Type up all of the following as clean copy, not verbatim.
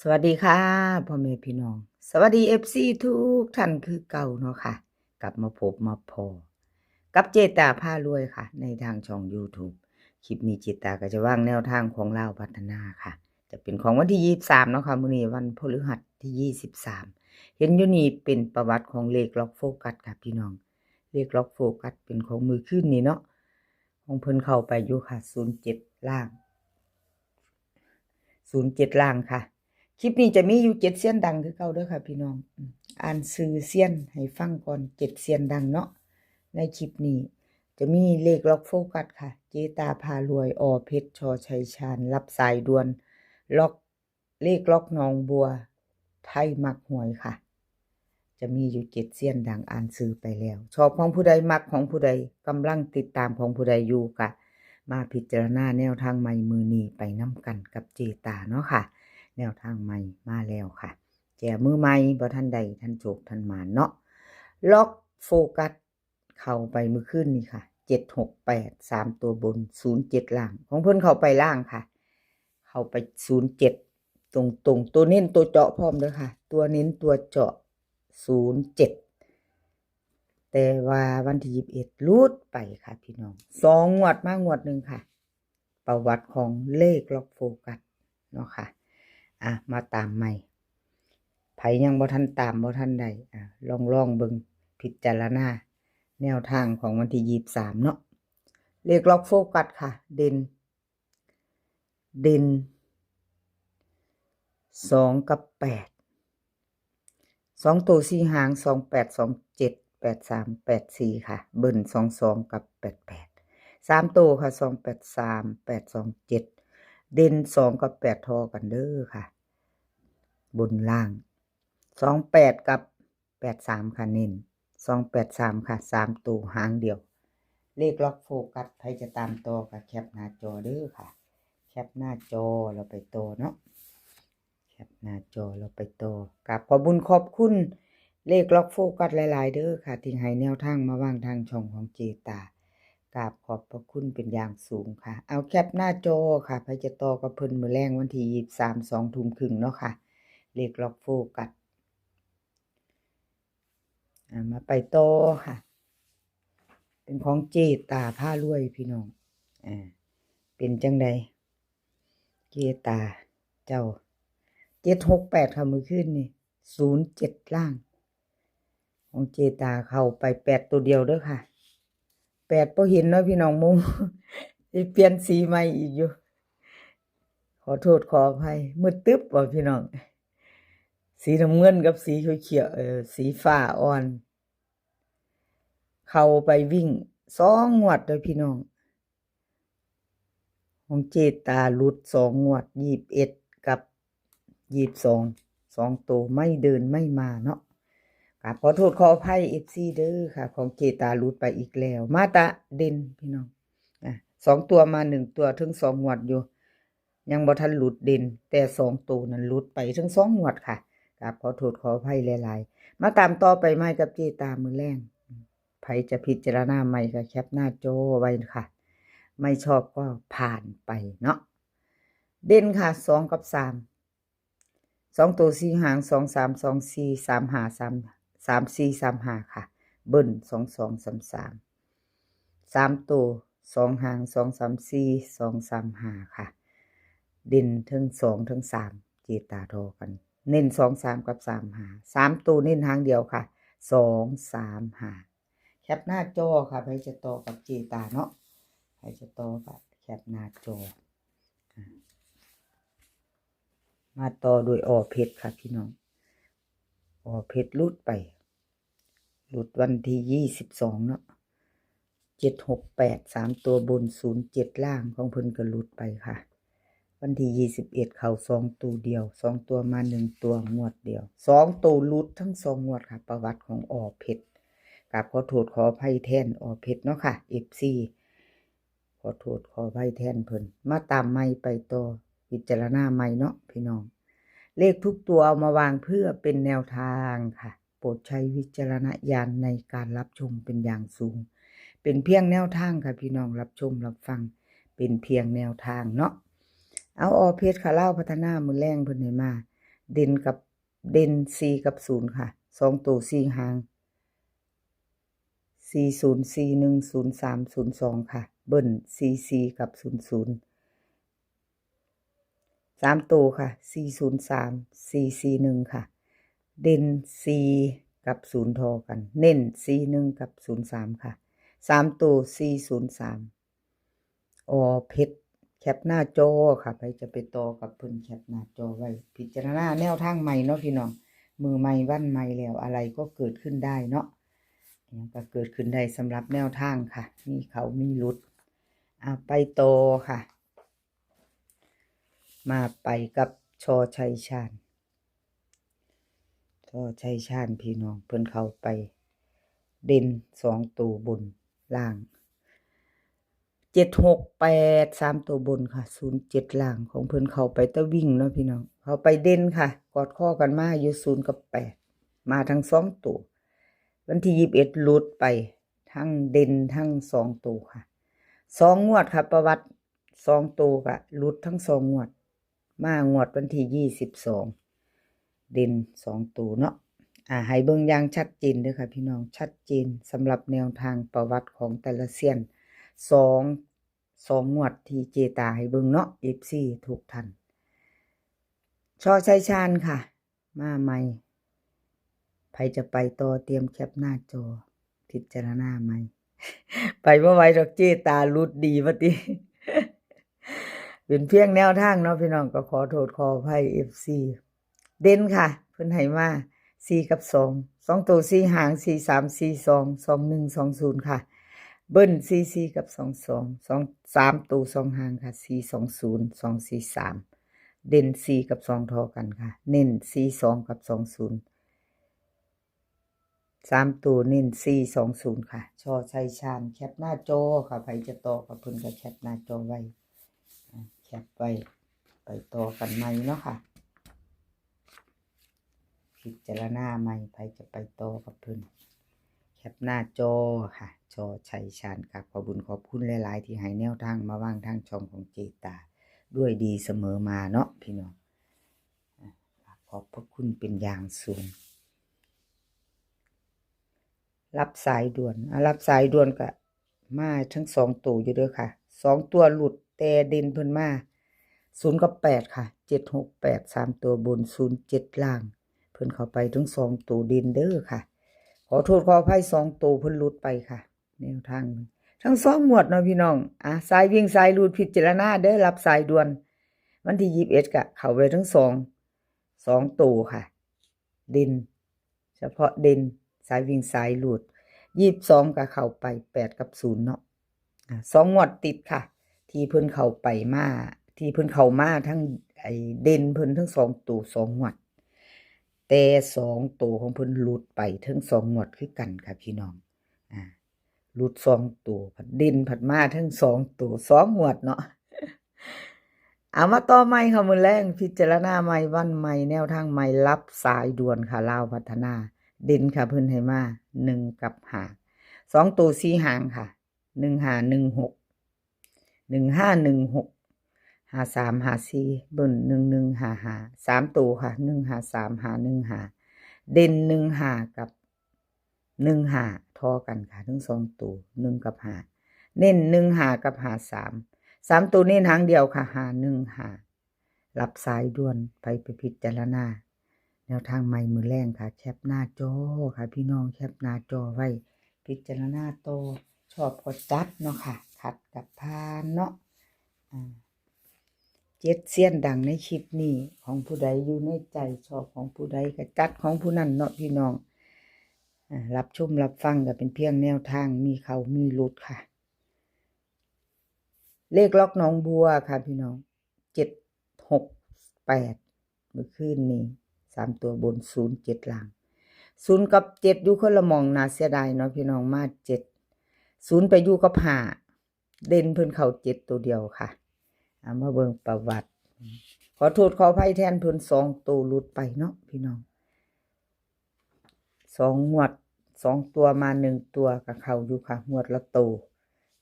สวัสดีค่ะพ่อแม่พี่น้องสวัสดีFCทุกท่านคือเก่าเนาะค่ะกลับมาพบมาพอกับเจตาพารวยค่ะในทางช่อง YouTube คลิปนี้เจตาก็จะวางแนวทางของลาวพัฒนาค่ะจะเป็นของวันที่23เนาะค่ะมื้อนี้วันพฤหัสที่23เห็นอยู่นี่เป็นประวัติของเลขล็อกโฟกัสค่ะพี่น้องเลขล็อกโฟกัสเป็นของมือขึ้นนี่เนาะของเพิ่นเข้าไปอยู่ค่ะ07ล่าง07ล่างค่ะ คลิปนี้จะมีอยู่7เซียนดังคือเก่าเด้อค่ะพี่น้องอ่านชื่อเซียนให้ฟังก่อน7เซียนดังเนาะในคลิปนี้จะมีเลขล็อกโฟกัสค่ะเจตาพารวยอเพชรชอชัยชาญรับสายด่วนล็อกเลขล็อกหนองบัวไทยมักหวยค่ะจะมีอยู่7เซียนดังอ่านชื่อไปแล้วชอบของผู้ใดมักของผู้ใดกำลังติดตามของผู้ใดอยู่ค่ะมาพิจารณาแนวทางใหม่มือนี้ไปน้ำกันกับเจตาเนาะค่ะแนวทางใหม่มาแล้วค่ะแจมือใหม่บ่ทันใดท่านโจกท่านหมานเนาะล็อกโฟกัสเข้าไปมือขึ้นนี่ค่ะ768 3ตัวบน07ล่างของเพิ่นเข้าไปล่างค่ะเข้าไป07ตรงตัวเน้นตัวเจาะพร้อมเด้อค่ะตัวเน้นตัวเจาะ07แต่ว่าวันที่21รูดไปค่ะพี่น้อง2งวดมางวดนึงค่ะประวัติของเลขล็อกโฟกัสเนาะค่ะมาตามใหม่ไผยังบ่ทันตามบ่ทันใดลองเบิ่งพิจารณาแนวทางของวันที่23เนาะเลขล็อกโฟกัสค่ะเด่น2กับ8 2ตัว4หาง28 27 83 84ค่ะเบิ้ล22กับ88 3ตัวค่ะ283 827เด่น2กับ8ทอกันเด้อค่ะบนล่าง28กับ83ค่ะเน้น283ค่ะ3ตัวหางเดียวเลขล็อกโฟกัสใครจะตามต่อก็แคปหน้าจอเด้อค่ะแคปหน้าจอเราไปต่อเนาะแคปหน้าจอเราไปต่อกับขอบุญขอบคุณเลขล็อกโฟกัสหลายๆเด้อค่ะที่ให้แนวทางมาวางทางช่องของเจตากราบขอบพระคุณเป็นอย่างสูงค่ะเอาแคปหน้าจอค่ะใครจะต่อกับเพิ่นมื้อแรงวันที่23 2 ทุ่มครึ่งเนาะค่ะเลขล็อกโฟกัสมาไปต่อค่ะ เป็นของเจตาผ้ารวยพี่น้องเป็นจังใดเจตาเจ้า768ค่ะมือขึ้นนี่07ล่างของเจตาเข้าไป8ตัวเดียวเด้อค่ะ8บ่เห็นเนาะพี่น้องมุมสิเปลี่ยนสีใหม่อีกอยู่ขอโทษขออภัยมืดตึ๊บบ่พี่น้องสีน้ำเงินกับสีเขียวสีฟ้าอ่อนเข้าไปวิ่ง2งวดเด้อพี่น้องของเจตาหลุด2งวด21กับ22 2ตัวไม่เดินไม่มาเนาะขอโทษขออภัย FC เด้อค่ะของเจตาหลุดไปอีกแล้วมาตะเด่นพี่น้อง2ตัวมา1ตัวถึง2งวดอยู่ยังบ่ทันหลุดเด่นแต่2ตัวนั้นหลุดไปถึง2งวดค่ะขอโทษขออภัยหลายๆมาตามต่อไปใหม่กับเจตามื้อแรงไผจะพิจารณาใหม่ก็แคปหน้าจอไว้ค่ะไม่ชอบก็ผ่านไปเนาะเด่นค่ะ2กับ3 2ตัว4หาง2 3 2 4 3 5 3 3 4 3 5ค่ะเบิ้ล2 2 3 3 3ตัว2หาง2 3 4 2 3 5ค่ะเด่นถึง2ถึง3เจตาโทรกันเน้น2 3กับ3 5 3ตัวเน้นหางเดียวค่ะ2 3 5แคปหน้าจอค่ะใครจะต่อกับเจตาเนาะใครจะต่อกับแคปหน้าจอมาต่อโดยเพชรค่ะพี่น้องเพชรลุดไปหลุดวันที่22เนาะ768 3ตัวบน07ล่างของเพิ่นก็หลุดไปค่ะวันที่21เข้า2ตัวเดียว2ตัวมา1ตัวงวดเดียว2ตัวหลุดทั้ง2งวดค่ะประวัติของเพชรขอโทษขออภัยแทนเพชรเนาะค่ะ FC ขอโทษขออภัยแทนเพิ่นมาตามใหม่ไปต่อพิจารณาใหม่เนาะพี่น้องเลขทุกตัวเอามาวางเพื่อเป็นแนวทางค่ะโปรดใช้วิจารณญาณในการรับชมเป็นอย่างสูงเป็นเพียงแนวทางค่ะพี่น้องรับชมรับฟังเป็นเพียงแนวทางเนาะเอาเพชรค่ะเล่าพัฒนามือแรงเพิ่นให้มา เด่นกับเด่น4กับ0ค่ะ2ตัว4หาง40 41 03 02ค่ะเบิ้ล44กับ00 3ตัวค่ะ403 441ค่ะเด่น4กับ0ทอกันเน้น41กับ03ค่ะ3ตัว403เพชรแคปหน้าจอค่ะไปจะไปต่อกับเพิ่นแคปหน้าจอไว้พิจารณาแนวทางใหม่เนาะพี่น้องมือใหม่วันใหม่แล้วอะไรก็เกิดขึ้นได้เนาะก็เกิดขึ้นได้สำหรับแนวทางค่ะมีเขามีหลุดไปต่อค่ะมาไปกับชอชัยชาญพี่น้องเพิ่นเข้าไปเด่น2ตัวบนล่าง768 3ตัวบนค่ะ07ล่างของเพิ่นเข้าไปตะวิ่งเนาะพี่น้องเข้าไปเด่นค่ะกอดข้อกันมาอยู่0กับ8มาทั้ง2ตัววันที่21หลุดไปทั้งเด่นทั้ง2ตัวค่ะ2งวดค่ะประวัติ2ตัวก็หลุดทั้ง2งวดมางวดวันที่22เด่น2ตัวเนาะให้เบิ่งอย่างชัดเจนเด้อค่ะพี่น้องชัดเจนสำหรับแนวทางประวัติของแต่ละเซียน2งวดที่เจตาให้เบิ่งเนาะ FC ทุกท่านชอชัยชาญค่ะมาใหม่ใครจะไปต่อเตรียมแคปหน้าจอพิจารณาใหม่ ไปบ่ไหวดอกเจตาลุดดีว่าติ เป็นเพียงแนวทางเนาะพี่น้องก็ขอโทษขออภัย FC เด่นค่ะเพิ่นให้มา4กับ2ตัว4หาง43 42 21 20ค่ะเบิ้ล44กับ22 3ตัว2หางค่ะ420 243เด่น4กับ2ทอกันค่ะเน้น42กับ20 3ตัวเน้น420ค่ะชอชัยชาญแคปหน้าจอค่ะใครจะต่อกับเพิ่นก็แคปหน้าจอไว้แคปไว้ไปต่อกันใหม่เนาะค่ะพิจารณาใหม่ใครจะไปต่อกับเพิ่นแคปหน้าจอค่ะชอชัยชาญค่ะขอบุญขอบคุณหลายๆที่ให้แนวทางมาวางทางช่องของเจตาด้วยดีเสมอมาเนาะพี่น้องขอบพระคุณเป็นอย่างสูงรับสายด่วนรับสายด่วนก็มาทั้ง2ตัวอยู่เด้อค่ะ2ตัวหลุดแต่เด่นเพิ่นมา0กับ8ค่ะ768 3ตัวบน07ล่างเพิ่นเข้าไปทั้ง2ตัวเด่นเด้อค่ะขอโทษขออภัย2ตัวเพิ่นหลุดไปค่ะแนวทางทั้ง2งวดเนาะพี่น้องสายวิ่งสายหลุดพิจารณาเด้อรับสายด่วนวันที่21ก็เข้าไปทั้ง2ตัวค่ะเด่นเฉพาะเด่นสายวิ่งสายหลุด22ก็เข้าไป8กับ0เนาะ2งวดติดค่ะที่เพิ่นเข้าไปมาที่เพิ่นเข้ามาทั้งเด่นเพิ่นทั้ง2ตัว2งวดแต่2ตัวของเพิ่นหลุดไปทั้ง2งวดคือกันค่ะพี่น้องหลุด2ตัวผัดเด่นผัดมาทั้ง2ตัว2งวดเนาะเอามาต่อใหม่ค่ะมื้อแรงพิจารณาใหม่วันใหม่แนวทางใหม่รับสายด่วนค่ะลาวพัฒนาเด่นค่ะเพิ่นให้มา1กับ5 2ตัว4หางค่ะ1516 1516 53 54เบิ้ล1155 3ตัวค่ะ153 515เด่น15กับ15ทอกันค่ะทั้ง2ตัว1กับ5เน้น15กับ53ตัวเน้นหางเดียวค่ะ515รับสายด่วนไปพิจารณาแนวทางใหม่มือแรงค่ะแคปหน้าจอค่ะพี่น้องแคปหน้าจอไว้พิจารณาโตชอบก็จัดเนาะค่ะขัดกับพานเนาะ7เซียนดังในคลิปนี้ของผู้ใดอยู่ในใจชอบของผู้ใดก็จัดของผู้นั้นเนาะพี่น้องรับชมรับฟังก็เป็นเพียงแนวทางมีเขามีหลุดค่ะเลขล็อกหนองบัวค่ะพี่น้อง768เมื่อคืนนี้3ตัวบน07ล่าง0กับ7อยู่คนละหม่องน่าเสียดายเนาะพี่น้องมา7 0ไปอยู่กับ5เด่นเพิ่นเข้า7ตัวเดียวค่ะมาเบิ่งประวัติขอโทษขออภัยแทนเพิ่น2ตัวหลุดไปเนาะพี่น้อง2งวด2ตัวมา1ตัวก็เข้าอยู่ค่ะงวดละตัว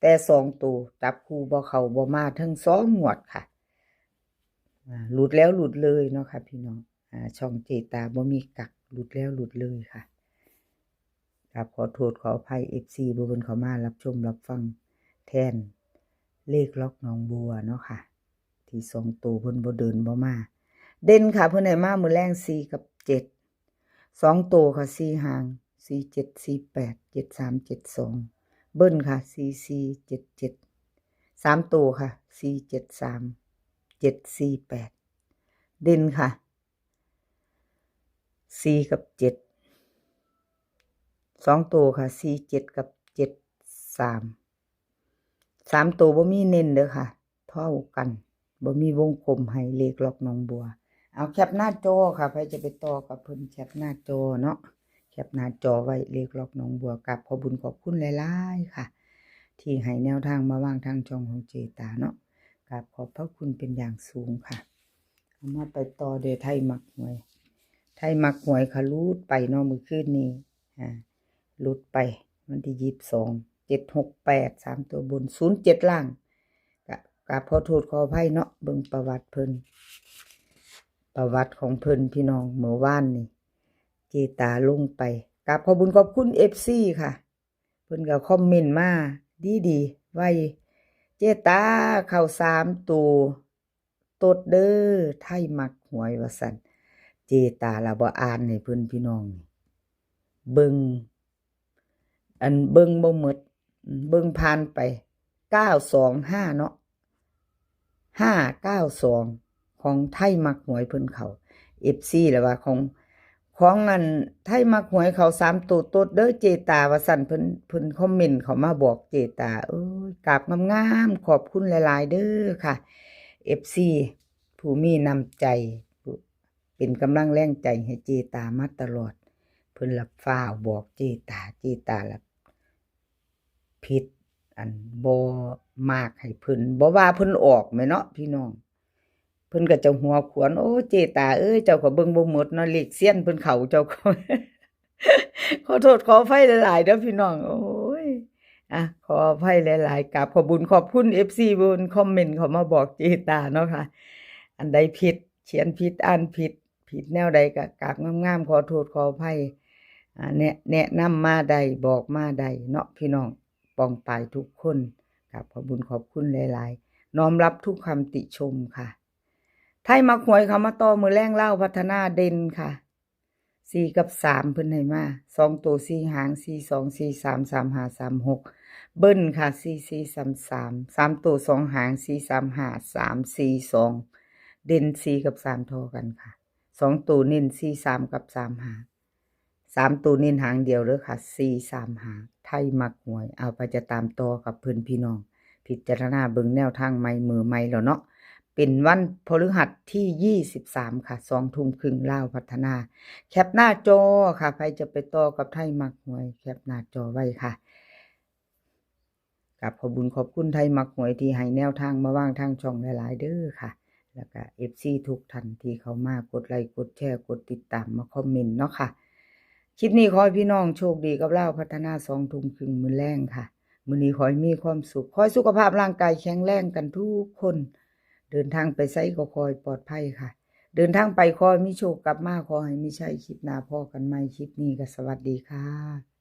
แต่2ตัวจับคู่บ่เข้าบ่มาทั้ง2งวดค่ะหลุดแล้วหลุดเลยเนาะค่ะพี่น้อง ช่องเจตาบ่มีกักหลุดแล้วหลุดเลยค่ะครับขอโทษขออภัย FC บ่เพิ่นเข้ามารับชมรับฟังแทนเลขล็อกหนองบัวเนาะค่ะที่2ตัวเพิ่นบ่เดินบ่มาเด่นค่ะเพิ่นให้มามื้อแรง4กับ7 2ตัวค่ะ4หาง4 7 4 8 7 3 7 2เบิ้ลค่ะ4 4 7 7 3ตัวค่ะ4 7 3 7 4 8เด่นค่ะ4กับ7 2ตัวค่ะ4 7กับ7 3ตัวบ่มีเน้นเด้อค่ะเท่ากันบ่มีวงกลมให้เลขล็อกหนองบัวเอาแคปหน้าจอค่ะใครจะไปต่อกับเพิ่นแคปหน้าจอเนาะแคปหน้าจอไว้เลขล็อกหนองบัวกับขอบุญขอบคุณหลายๆค่ะที่ให้แนวทางมาวางทางช่องของเจตาเนาะกับขอบพระคุณเป็นอย่างสูงค่ะเอามาไปต่อเดไทยมักหวยไทยมักหวยค่ะรูดไปเนาะมื้อคืนนี้รูดไปวันที่22 768 3ตัวบน07ล่างกับขอโทษขออภัยเนาะเบิ่งประวัติเพิ่นประวัติของเพิ่นพี่น้องเมื่อวานนี่เจตาลงไปกับขอบุญขอบคุณ FC ค่ะเพิ่นก็คอมเมนต์มาดีๆไว้เจตาเข้า3ตัวตดเด้อไทยมักหวยว่าซั่นเจตาละบ่อ่านให้เพิ่นพี่น้องเบิ่งบ่หมดเบิ่งผ่านไป925เนาะ592ของไทยมักหวยเพิ่นเขา FC แล้วว่าของอันไทยมักหวยเขา3ตัวตดเด้อเจตาว่าซั่นเพิ่นคอมเมนต์เขามาบอกเจตากราบงามๆขอบคุณหลายๆเด้อค่ะ FC ผู้มีน้ำใจเป็นกำลังแรงใจให้เจตามาตลอดเพิ่นรับฟ้าวบอกเจตาละผิดบ่มากให้เพิ่นบ่ว่าเพิ่นออกแม่เนาะพี่น้องเพิ่นก็จะหัวขวนโอ้เจตาเอ้ยเจ้าก็เบิ่งบ่หมดเนาะเลขเซียนเพิ่นเข้าเจ้าก็ ขอโทษขออภัยหลายๆเด้อพี่น้องโอ้ยขออภัยหลายๆกราบขอบคุญขอบคุณ FC บนคอมเมนต์เขามาบอกเจตาเนาะค่ะอันใดผิดเขียนผิดอ่านผิดแนวใดก็กราบงามๆขอโทษขออภัยแนะนำมาได้บอกมาได้เนาะพี่น้องปองปายทุกคนครับขอบคุญขอบคุณหลายๆน้อมรับทุกคำติชมค่ะไทยมักหวยเขามาต่อมือแรงเล่าพัฒนาเด่นค่ะ4กับ3เพิ่นให้มา2ตัว4หาง4 2 4 3 3 5 3 6เบิ้ลค่ะ4 4 3 3 3ตัว2หาง4 3 5 3 4 2เด่น4กับ3เท่ากันค่ะ2ตัวเน้น4 3กับ3หาง3ตัวเน้นหางเดียวเด้อค่ะ4 3หางไทยมักหวยเอาไปจะตามต่อกับเพิ่นพี่น้องพิจารณาเบิ่งแนวทางใหม่มือใหม่แล้วเนาะเป็นวันพฤหัสที่23ค่ะ20:30นลาวพัฒนาแคปหน้าจอค่ะใครจะไปต่อกับไทยมักหวยแคปหน้าจอไว้ค่ะกับขอบคุญขอบคุณไทยมักหวยที่ให้แนวทางมาวางทางช่องหลายๆเด้อค่ะแล้วก็ FC ทุกท่านที่เข้ามากดไลค์กดแชร์กดติดตามมาคอมเมนต์เนาะค่ะคลิปนี้ขอให้พี่น้องโชคดีกับลาวพัฒนา20:30 นมื้อแลงค่ะมื้อนี้ขอให้มีความสุขขอให้สุขภาพร่างกายแข็งแรงกันทุกคนเดินทางไปไสก็ขอให้ปลอดภัยค่ะเดินทางไปขอให้มีโชคกลับมาขอให้มีชัยคลิปหน้าพอกันใหม่คลิปนี้ก็สวัสดีค่ะ